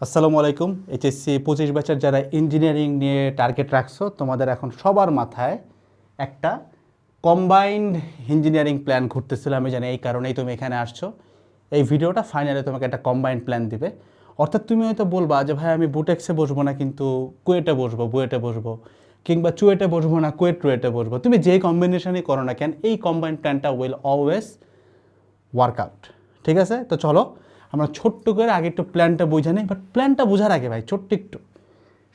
আসসালামু আলাইকুম। এইচএসসি 25 ব্যাচের যারা ইঞ্জিনিয়ারিং নিয়ে টার্গেট রাখছো, তোমাদের এখন সবার মাথায় একটা কম্বাইন্ড ইঞ্জিনিয়ারিং প্ল্যান ঘুরতেছিল। আমি জানি এই কারণেই তুমি এখানে আসছো। এই ভিডিওটা ফাইনালি তোমাকে একটা কম্বাইন্ড প্ল্যান দিবে। অর্থাৎ তুমি হয়তো বলবা যে ভাই আমি বুটেক্সে বসবো না, কিন্তু কুয়েটে বসবো, বুয়েটে বসবো, কিংবা চুয়েটে বসবো না, রুয়েটে বসবো। তুমি যে কম্বিনেশনই করো না কেন, এই কম্বাইন্ড প্ল্যানটা উইল অলওয়েজ ওয়ার্কআউট। ঠিক আছে, তো চলো আমরা ছোট্ট করে আগে একটু প্ল্যানটা বুঝে নিই। বাট প্ল্যানটা বোঝার আগে ভাই ছোট্ট একটু,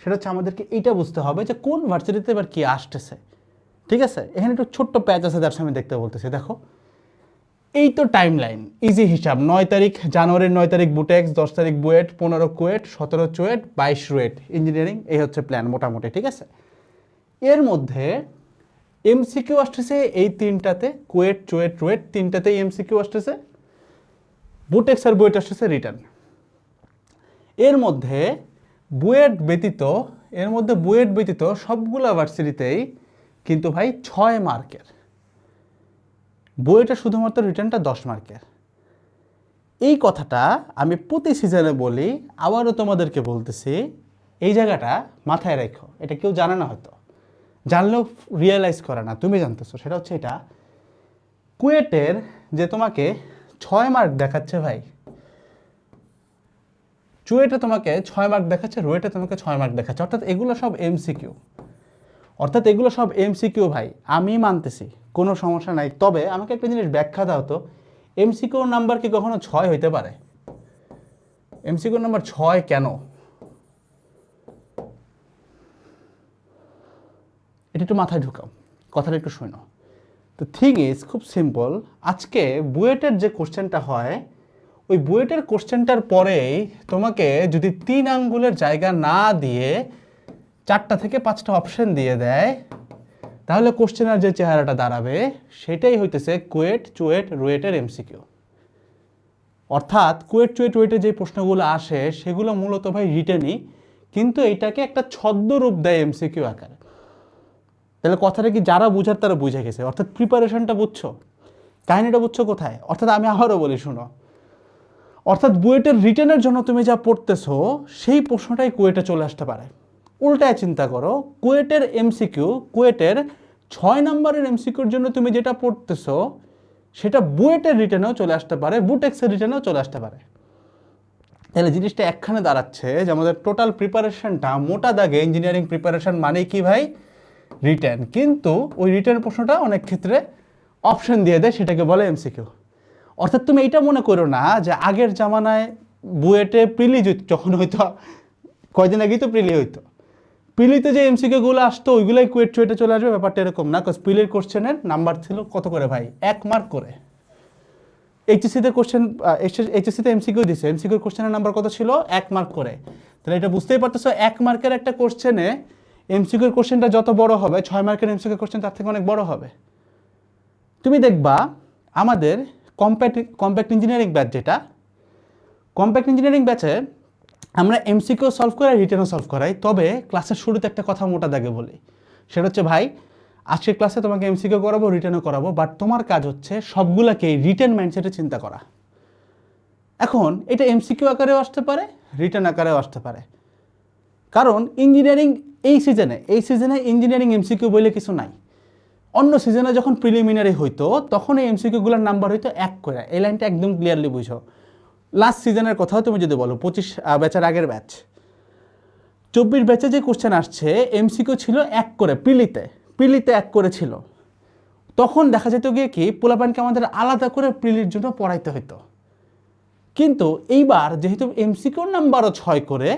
সেটা হচ্ছে আমাদেরকে এইটা বুঝতে হবে যে কোন ভার্সিটিতে এবার কী আসতেছে। ঠিক আছে, এখানে একটু ছোট্ট প্যাচ আছে, যার সামনে দেখতে বলতেছি। দেখো, এই তো টাইম লাইন, ইজি হিসাব। 9 তারিখ, জানুয়ারির 9 তারিখ বুটেক্স, 10 তারিখ বুয়েট, 15 কুয়েট, 17 চুয়েট, 22 রুয়েট ইঞ্জিনিয়ারিং। এই হচ্ছে প্ল্যান মোটামুটি। ঠিক আছে, এর মধ্যে এমসিকিউ আসতেছে এই তিনটাতে, কুয়েট, চুয়েট, রুয়েট তিনটাতেই এমসিকিউ আসতেছে। বুটেক্স আর বুয়েট আসতেছে রিটার্ন। এর মধ্যে বুয়েট ব্যতীত সবগুলো ভার্সিটিতেই কিন্তু ভাই 6 মার্কের, বুয়েটে শুধুমাত্র রিটার্নটা 10 মার্কের। এই কথাটা আমি প্রতি সিজনে বলি, আবারও তোমাদেরকে বলতেছি। এই জায়গাটা মাথায় রেখো, এটা কেউ জানে না, হয়তো জানলেও রিয়েলাইজ করে না। তুমি জানতেছো, সেটা হচ্ছে এটা কুয়েটের যে তোমাকে 6 মার্ক দেখাচ্ছে ভাই, চুয়েটে তোমাকে 6 মার্ক দেখাচ্ছে, রুয়েটে তোমাকে 6 মার্ক দেখাচ্ছে। অর্থাৎ এগুলো সব এমসিকিউ ভাই। আমি মানতেছি, কোনো সমস্যা নাই। তবে আমাকে একটা জিনিস ব্যাখ্যা দাও তো, এমসিকিউ নাম্বার কি কখনো 6 হইতে পারে? এমসিকিউ নাম্বার 6 কেন? এটা একটু মাথায় ঢুকাও, কথাটা একটু শোনো। তো থিং ইজ খুব সিম্পল। আজকে বুয়েটের যে কোশ্চেনটা হয়, ওই বুয়েটের কোশ্চেনটার পরেই তোমাকে যদি 3 আঙ্গুলের জায়গা না দিয়ে 4টা থেকে 5টা অপশন দিয়ে দেয়, তাহলে কোশ্চেনের যে চেহারাটা দাঁড়াবে সেটাই হইতেছে কুয়েট, চুয়েট, রুয়েটের এমসিকিউ। অর্থাৎ কুয়েট, চুয়েট, রুয়েটে যে প্রশ্নগুলো আসে সেগুলো মূলত ভাই রিটেনই, কিন্তু এটাকে একটা ছদ্মরূপ দেয় এমসিকিউ আকারে। তাহলে কথাটা কি যারা বুঝার তারা বুঝে গেছে। অর্থাৎ প্রিপারেশনটা বুঝছো, কাহিনীটা বুঝছো কোথায়? অর্থাৎ আমি আবারও বলি, শুনো। অর্থাৎ বুয়েটের রিটেনের জন্য তুমি যা পড়তেছো সেই প্রশ্নটাই কুয়েটে চলে আসতে পারে। উল্টায় চিন্তা করো, কুয়েটের 6 নম্বরের এমসিকিউর জন্য তুমি যেটা পড়তেছো সেটা বুয়েটের রিটেনেও চলে আসতে পারে, বুটেক্সের রিটেনেও চলে আসতে পারে। তাহলে জিনিসটা একখানে দাঁড়াচ্ছে যে আমাদের টোটাল প্রিপারেশনটা মোটা দাগে ইঞ্জিনিয়ারিং প্রিপারেশন মানে কি ভাই? রিটেন। কিন্তু ওই রিটেন প্রশ্নটা অনেক ক্ষেত্রে অপশন দিয়ে দেয়, সেটাকে বলে এমসিকিউ। অর্থাৎ তুমি এইটা মনে করো না যে আগের জামানায় বুয়েটে প্রিলি যখন হইতো, কয়দিন আগেই তো প্রিলি হইতো, প্রিলিতে যে এমসিকিউগুলো আসতো ওইগুলোই কুয়েট চুয়েটে চলে আসবে, ব্যাপারটা এরকম না। কজ প্রিলির কোশ্চেনের নাম্বার ছিল কত করে ভাই? 1 মার্ক করে। এইচএসসিতে এমসিকিউ দিছে, এমসিকিউর কোশ্চেনের নাম্বার কত ছিল? 1 মার্ক করে। তাহলে এটা বুঝতেই পারতেছো, 1 মার্কের একটা কোশ্চেনে এমসিকিউর কোশ্চেনটা যত বড় হবে, 6 মার্কের এমসিকিউ কোশ্চেন তার থেকে অনেক বড় হবে। তুমি দেখবা আমাদের কম্প্যাক্ট ইঞ্জিনিয়ারিং ব্যাচ, যেটা কম্প্যাক্ট ইঞ্জিনিয়ারিং ব্যাচে আমরা এমসিকিউ সলভ করাই, রিটেনও সলভ করাই। তবে ক্লাসের শুরুতে একটা কথা মোটা দাগে বলি, সেটা হচ্ছে ভাই আজকের ক্লাসে তোমাকে এমসিকিউ করাবো, রিটেনও করাবো, বাট তোমার কাজ হচ্ছে সবগুলাকে রিটেন মাইন্ডসেটে চিন্তা করা। এখন এটা এমসিকিউ আকারেও আসতে পারে, রিটেন আকারেও আসতে পারে। কারণ ইঞ্জিনিয়ারিং এই সিজনে ইঞ্জিনিয়ারিং এমসিকিউ বলে কিছু নাই। অন্য সিজনে যখন প্রিলিমিনারি হইতো তখন এই এমসিকিউগুলোর নাম্বার হইতো 1 করে। এই লাইনটা একদম ক্লিয়ারলি বুঝো। লাস্ট সিজনের কথাও তুমি যদি বলো, 25 ব্যাচের আগের ব্যাচ, 24 ব্যাচে যে কোশ্চেন আসছে এমসিকিউ ছিল 1 করে, প্রিলিতে 1 করে ছিল। তখন দেখা যেত গিয়ে কি, পোলাপানকে আমাদের আলাদা করে প্রিলির জন্য পড়াইতে হইতো। কিন্তু এইবার যেহেতু এমসিকিউর নাম্বারও 6 করে,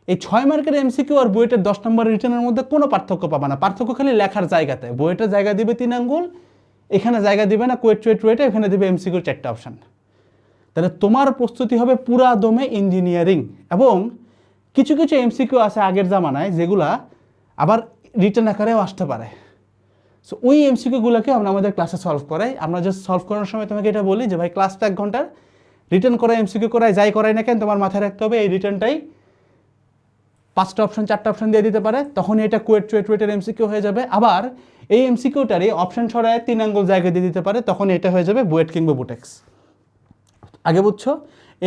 এই 6 মার্কের এমসিকিউ আর বুয়েটের 10 নম্বরের রিটার্নের মধ্যে কোনো পার্থক্য পাবে না। পার্থক্য খালি লেখার জায়গাতে। বুয়েটের জায়গা দিবে 3 আঙ্গুল, এখানে জায়গা দিবে না কুয়েট চুয়েট রুয়েটে, এখানে দিবে এমসিকিউর 4টা অপশন। তাহলে তোমার প্রস্তুতি হবে পুরা দমে ইঞ্জিনিয়ারিং। এবং কিছু কিছু এমসিকিউ আছে আগের জামানায় যেগুলা আবার রিটার্ন আকারেও আসতে পারে। সো ওই এমসিকিউগুলোকে আমরা আমাদের ক্লাসে সলভ করাই। আমরা জাস্ট সলভ করার সময় তোমাকে এটা বলি যে ভাই ক্লাসটা 1 ঘন্টার, রিটার্ন করা এমসিকিউ করাই যাই করাই না কেন, তোমার মাথায় রাখতে হবে এই রিটার্নটাই 5টা অপশন 4টা অপশন দিয়ে দিতে পারে। তখন এটা কুয়েট চুয়েট রুয়েটের এমসিকিউ হয়ে যাবে। আবার এই এমসিকিউটারই অপশন ছড়ায় 3 আঙ্গুল জায়গা দিয়ে দিতে পারে, তখন এটা হয়ে যাবে বুয়েট কিংবা বুটেক্স। আগে বুঝছো?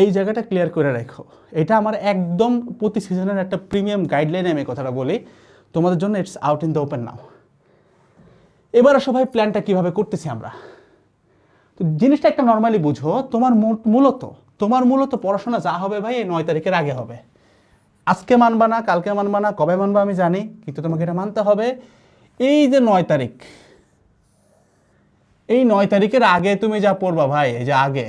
এই জায়গাটা ক্লিয়ার করে রাখো। এটা আমার একদম প্রতি সিজনের একটা প্রিমিয়াম গাইডলাইনে আমি কথাটা বলি, তোমাদের জন্য it's out in the open নাও। এবার সবাই প্ল্যানটা কিভাবে করতেছি আমরা। তো জিনিসটা একটা নর্মালি বুঝো, তোমার মূলত পড়াশোনা যা হবে ভাই এই 9 তারিখের আগে হবে। আজকে মানবা না, কালকে মানবা না, কবে মানবা আমি জানি, কিন্তু তোমাকে এটা মানতে হবে। এই যে 9 তারিখ, এই 9 তারিখের আগে তুমি যা পড়বা ভাই, এই যে আগে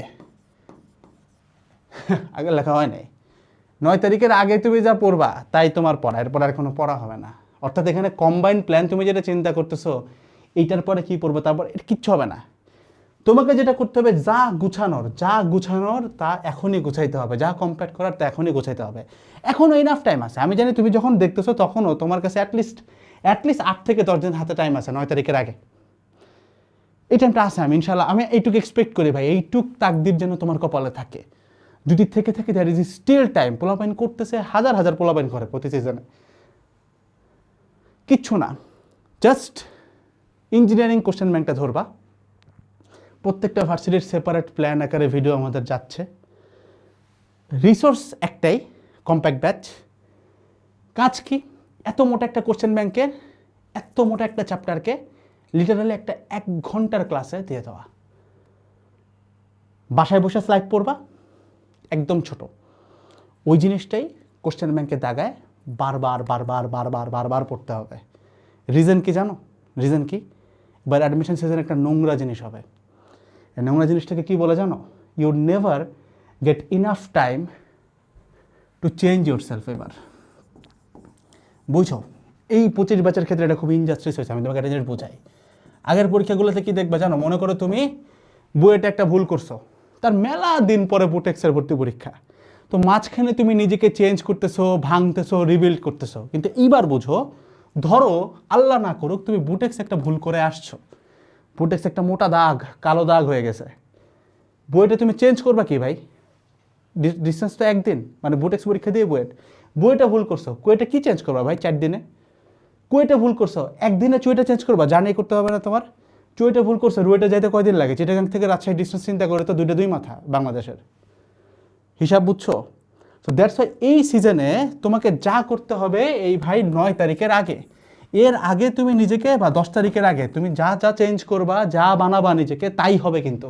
আগে লেখা হয় নাই, 9 তারিখের আগে তুমি যা পড়বা তাই তোমার পড়া, এরপর আর কোনো পড়া হবে না। অর্থাৎ এখানে কম্বাইন্ড প্ল্যান, তুমি যেটা চিন্তা করতেছো এইটার পরে কি পড়বো তারপর, এটা কিচ্ছু হবে না। তোমাকে যেটা করতে হবে, যা গুছানোর তা এখনই গুছাইতে হবে, যা কমপ্লিট করার তা এখনই গুছাইতে হবে। এখনও ইনাফ টাইম আছে। আমি জানি তুমি যখন দেখতেছো তখনও তোমার কাছে অ্যাটলিস্ট 8 থেকে 10 দিন হাতে টাইম আছে 9 তারিখের আগে। এই টাইমটা আছে, আমি ইনশাল্লাহ আমি এইটুকু এক্সপেক্ট করি ভাই, এইটুক তাকদির যেন তোমার কপালে থাকে। যদি থেকে দ্যাট ইজ স্টিল টাইম। পোলাপাইন করতেছে, হাজার পোলাপাইন করে প্রতি সিজনে, কিচ্ছু না। জাস্ট ইঞ্জিনিয়ারিং কোশ্চেন ব্যাংকটা ধরবা। প্রত্যেকটা ভার্সিটির সেপারেট প্ল্যান আকারে ভিডিও আমাদের যাচ্ছে। রিসোর্স একটাই, কম্প্যাক্ট ব্যাচ। কাজ কি? এত মোটা একটা কোশ্চেন ব্যাংকের, এত মোটা একটা চ্যাপ্টারকে লিটারালি একটা 1 ঘন্টার ক্লাসে দিয়ে দেওয়া। বাসায় বসে স্লাইড পড়বা, একদম ছোট। ওই জিনিসটাই কোশ্চেন ব্যাংকে দাগায় বারবার পড়তে হবে। রিজন কি জানো? রিজন কি? এবার অ্যাডমিশন সিজন একটা নোংরা জিনিস হবে। এই নোংরা জিনিসটাকে কি বলে জানো? You never get enough time to change yourself. এবার বুঝো, এই 25 ব্যাচের ক্ষেত্রে এটা খুব ইনজাস্টিস হয়েছে। আমি তোমাকে একটা জিনিস বোঝাই। আগের পরীক্ষাগুলোতে কি দেখবা জানো? মনে করো তুমি বুয়েটে একটা ভুল করছো, তার মেলা দিন পরে বুটেক্সের ভর্তি পরীক্ষা, তো মাঝখানে তুমি নিজেকে চেঞ্জ করতেছো, ভাঙতেছো, রিবিল্ড করতেছো। কিন্তু এইবার বুঝো, ধরো আল্লাহ না করুক তুমি বুটেক্স একটা ভুল করে আসছো, বুটেক্স একটা মোটা দাগ, কালো দাগ হয়ে গেছে, বুয়েটে তুমি চেঞ্জ করবা কি ভাই? ডিস্টেন্স তো একদিন, মানে বুটেক্স পরীক্ষা দিয়ে বুয়েটে ভুল করছো, কুয়েটে কি চেঞ্জ করবা ভাই 4 দিনে? কুয়েটে ভুল করছো, একদিনে চুয়েটে চেঞ্জ করবা, জার্নি করতে হবে না তোমার? চুয়েটে ভুল করছো, রুয়েটে যাইতে কয়দিন লাগে? চিটাগাং থেকে রাজশাহী ডিস্টেন্স চিন্তা করে তো 2 মাথা বাংলাদেশের হিসাব, বুঝছো? সো দ্যাটস ওয়াই এই সিজনে তোমাকে যা করতে হবে এই ভাই 9 তারিখের আগে, এর আগে তুমি নিজেকে, বা 10 তারিখের আগে তুমি যা চেঞ্জ করবা, যা বানাবা নিজেকে, তাই হবে। কিন্তু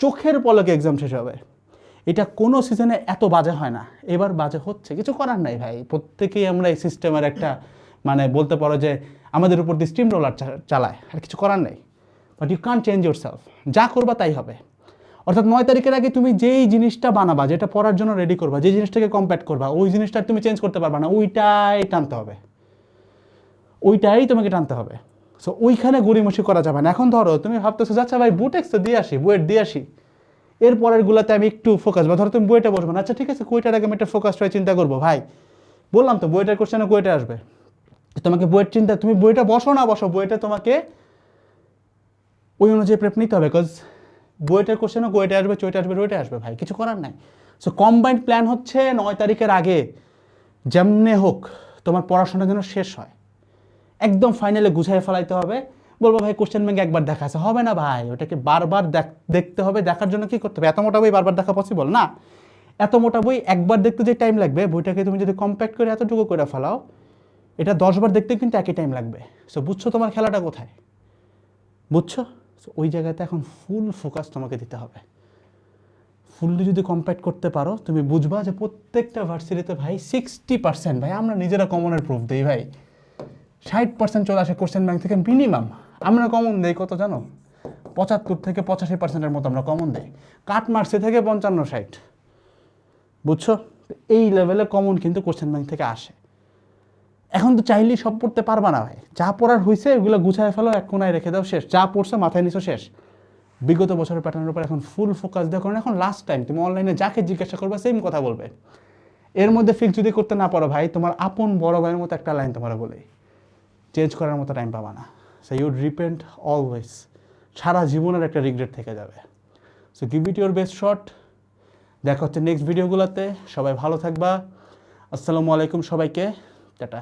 চোখের পলকে এক্সাম শেষ হবে। এটা কোনো সিজনে এত বাজে হয় না, এবার বাজে হচ্ছে, কিছু করার নাই ভাই। প্রত্যেকেই আমরা এই সিস্টেমের একটা, মানে বলতে পারো যে আমাদের উপর দিয়ে স্টিম রোলার চালায়, আর কিছু করার নেই। But you can't change yourself, যা করবা তাই হবে। অর্থাৎ 9 তারিখের আগে তুমি যেই জিনিসটা বানাবা, যেটা পড়ার জন্য রেডি করবা, যে জিনিসটাকে কম্প্যাক্ট করবা, ওই জিনিসটা তুমি চেঞ্জ করতে পারবা না, ওইটাই টানতে হবে, ওইটাই তোমাকে টানতে হবে। সো ওইখানে গড়িমসি করা যাবে না। এখন ধরো তুমি ভাবতেছো যাচ্ছা ভাই বুটেক্স তো দিয়ে আসি, বুয়েট দিয়ে আসি, এর পরের গুলাতে আমি একটু ফোকাস, বা ধরো তুমি বইটা বসবো না, আচ্ছা ঠিক আছে কুয়েটার আগে আমি একটা ফোকাস হয়ে চিন্তা করবো। ভাই বললাম তো বইটার কোশ্চেনে কুয়েটে আসবে, তোমাকে বইয়ের চিন্তা, তুমি বইটা বসো না বসো, বইটা তোমাকে ওই অনুযায়ী প্রেপ নিতে হবে। বিকজ বুয়েটের কোশ্চেনও কুয়েটে আসবে, চুয়েটে আসবে, রুয়েটে আসবে, ভাই কিছু করার নাই। সো কম্বাইন্ড প্ল্যান হচ্ছে 9 তারিখের আগে যেমনে হোক তোমার পড়াশোনা যেন শেষ হয়, একদম ফাইনালে গুছাই ফেলাইতে হবে। বলবো ভাই কোশ্চেন ব্যাংক একবার দেখা আছে, হবে না ভাই, ওটাকে বারবার দেখতে হবে। দেখার জন্য কি করতে হবে? এত মোটা বই বারবার দেখা পসিবল না। এত মোটা বই একবার দেখতে যে টাইম লাগবে, বইটাকে তুমি যদি কম্প্যাক্ট করে এতটুকু করে ফেলাও, এটা 10 বার দেখতে কিন্তু একই টাইম লাগবে। সো বুঝছো তোমার খেলাটা কোথায়? বুঝছো? সো ওই জায়গাতে এখন ফুল ফোকাস তোমাকে দিতে হবে। ফুললি যদি কম্প্যাক্ট করতে পারো, তুমি বুঝবা যে প্রত্যেকটা ভার্সিটিতে ভাই 60%, ভাই আমরা নিজেরা কমনের প্রুফ দিই ভাই, 60% চলে আসে কোশ্চেন ব্যাংক থেকে মিনিমাম। আমরা কমন দেই কত জানো? 75 থেকে 85%-এর মতো আমরা কমন দেই। কাট মার্কসে থেকে 55-60, বুঝছো? এই লেভেলে কমন কিন্তু কোশ্চেন ব্যাংক থেকে আসে। এখন তো চাইলেই সব পড়তে পারবা না ভাই, যা পড়ার হয়েছে এগুলো গুছায় ফেলো, এক কোনায় রেখে দাও, শেষ। যা পড়ছে মাথায় নিছো, শেষ। বিগত বছরের প্যাটার্নের উপর এখন ফুল ফোকাস দেওয়া, কারণ এখন লাস্ট টাইম। তুমি অনলাইনে যাকে জিজ্ঞাসা করবে সেম কথা বলবে। এর মধ্যে ফিক্স যদি করতে না পারো ভাই, তোমার আপন বড় ভাইয়ের মতো একটা লাইন তোমার বলে, চেঞ্জ করার মতো টাইম পাবা না। সো ইউড রিপেন্ট অলওয়েজ, সারা জীবনের একটা রিগ্রেট থেকে যাবে। So give it your best shot. দেখা হচ্ছে নেক্সট ভিডিওগুলোতে। সবাই ভালো থাকবা। আসসালামু আলাইকুম সবাইকে, টাটা।